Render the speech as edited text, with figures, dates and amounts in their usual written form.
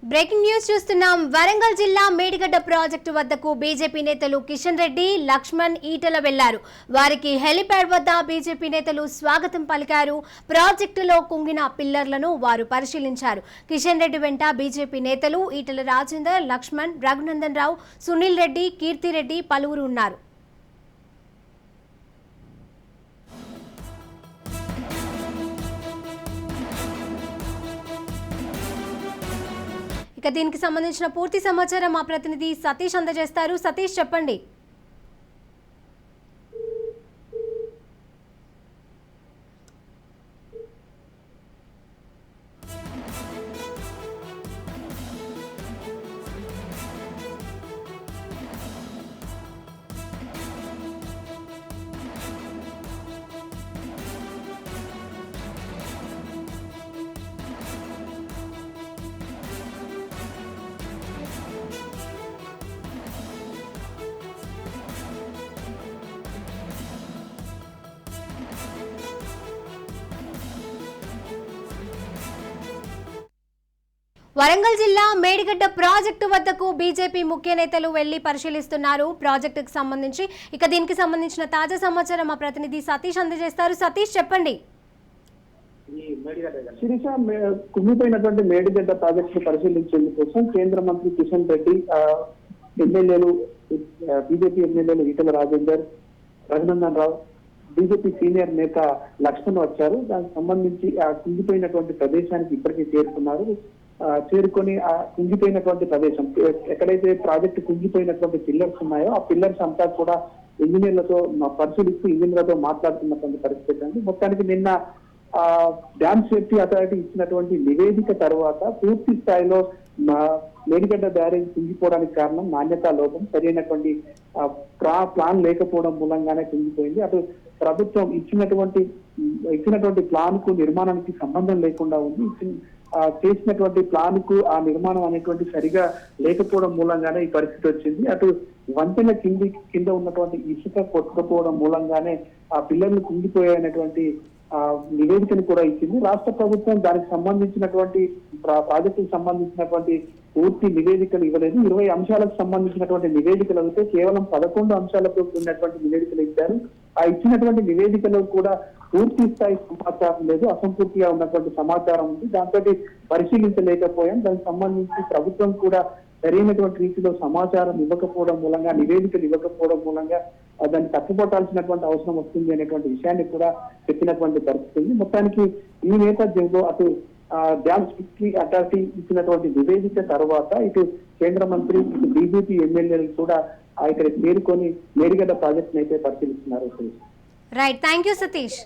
Breaking news చూస్తున్నాం. వరంగల్ జిల్లా Medigadda project వద్దకు బీజేపీ నేతలు కిషన్ రెడ్డి, లక్ష్మణ్, ఈటల వెళ్లారు. వారికి హెలిప్యాడ్ వద్ద బీజేపీ నేతలు స్వాగతం పలికారు. ప్రాజెక్టులో కుంగిన పిల్లర్లను వారు పరిశీలించారు. కిషన్ రెడ్డి వెంట బీజేపీ నేతలు ఈటల రాజేందర్, లక్ష్మణ్, రఘునందన్ రావు, సునీల్ రెడ్డి, కీర్తిరెడ్డి పలువురు ఉన్నారు. ఇక దీనికి సంబంధించిన పూర్తి సమాచారం మా ప్రతినిధి సతీష్ అందజేస్తారు. సతీష్, చెప్పండి. వరంగల్ జిల్లా మేడిగడ్డ ప్రాజెక్టు వద్దకు బీజేపీ ముఖ్య నేతలు వెళ్లి పరిశీలిస్తున్నారు ప్రాజెక్టుకు సంబంధించి. ఇక దీనికి సంబంధించిన తాజా సమాచారం మా ప్రతినిధి సతీష్ అందజేస్తారు. సతీష్, చెప్పండి. శిరీష, కుంగిపోయినటువంటి మేడిగడ్డ ప్రాజెక్టు పరిశీలించేందుకోసం కేంద్ర మంత్రి కిషన్ రెడ్డి, ఎమ్మెల్యేలు, బీజేపీ ఎమ్మెల్యేలు ఈటల రాజేందర్, రఘునందన్ రావు, బీజేపీ సీనియర్ నేత లక్ష్మణ్ వచ్చారు. దానికి సంబంధించి ఆ కుంగిపోయినటువంటి ప్రదేశానికి ఇప్పటికీ చేరుకొని ఆ కుంగిపోయినటువంటి ప్రదేశం ఎక్కడైతే ప్రాజెక్టు కుంగిపోయినటువంటి పిల్లర్స్ ఉన్నాయో ఆ పిల్లర్స్ అంతా కూడా ఇంజనీర్లతో పరిశీలిస్తూ ఇంజనీర్లతో మాట్లాడుతున్నటువంటి పరిస్థితి అండి. మొత్తానికి నిన్న డ్యామ్ సేఫ్టీ అథారిటీ ఇచ్చినటువంటి నివేదిక తర్వాత పూర్తి స్థాయిలో మేడిగడ్డ బ్యారేజ్ కుంగిపోవడానికి కారణం నాణ్యతా లోపం, సరైనటువంటి ప్లాన్ లేకపోవడం మూలంగానే కుంగిపోయింది. అటు ప్రభుత్వం ఇచ్చినటువంటి ప్లాన్ కు నిర్మాణానికి సంబంధం లేకుండా ఉంది. చేసినటువంటి ప్లాన్ కు ఆ నిర్మాణం అనేటువంటి సరిగా లేకపోవడం మూలంగానే ఈ పరిస్థితి వచ్చింది. అటు వంతెన కింద ఉన్నటువంటి ఇసుక కొట్టుకుపోవడం మూలంగానే ఆ పిల్లర్లు కుంగిపోయాయనేటువంటి నివేదికను కూడా ఇచ్చింది. రాష్ట్ర ప్రభుత్వం దానికి సంబంధించినటువంటి ప్రాజెక్టుకు సంబంధించినటువంటి పూర్తి నివేదికలు ఇవ్వలేదు. 20 అంశాలకు సంబంధించినటువంటి నివేదికలు అయితే కేవలం 11 అంశాలతో కూడినటువంటి నివేదికలు ఇచ్చారు. ఆ ఇచ్చినటువంటి నివేదికలో కూడా పూర్తి స్థాయి సమాచారం లేదు, అసంపూర్తిగా ఉన్నటువంటి సమాచారం ఉంది. దాంతో పరిశీలించలేకపోయాం. దానికి సంబంధించి ప్రభుత్వం కూడా సరైనటువంటి రీతిలో సమాచారం ఇవ్వకపోవడం మూలంగా, నివేదికలు ఇవ్వకపోవడం మూలంగా దాన్ని తప్పుపట్టాల్సినటువంటి అవసరం వస్తుంది అనేటువంటి విషయాన్ని కూడా చెప్పినటువంటి పరిస్థితి ఉంది. మొత్తానికి ఈ నేపథ్యంలో అటు డ్యామ్ సేఫ్టీ అథారిటీ ఇచ్చినటువంటి నివేదిక తర్వాత ఇటు కేంద్ర మంత్రి, ఇటు బీజేపీ ఎమ్మెల్యేలు కూడా ఇక్కడ చేరుకొని మేడిగడ్డ ప్రాజెక్టును అయితే పరిశీలిస్తున్నారు. Right, thank you Satish.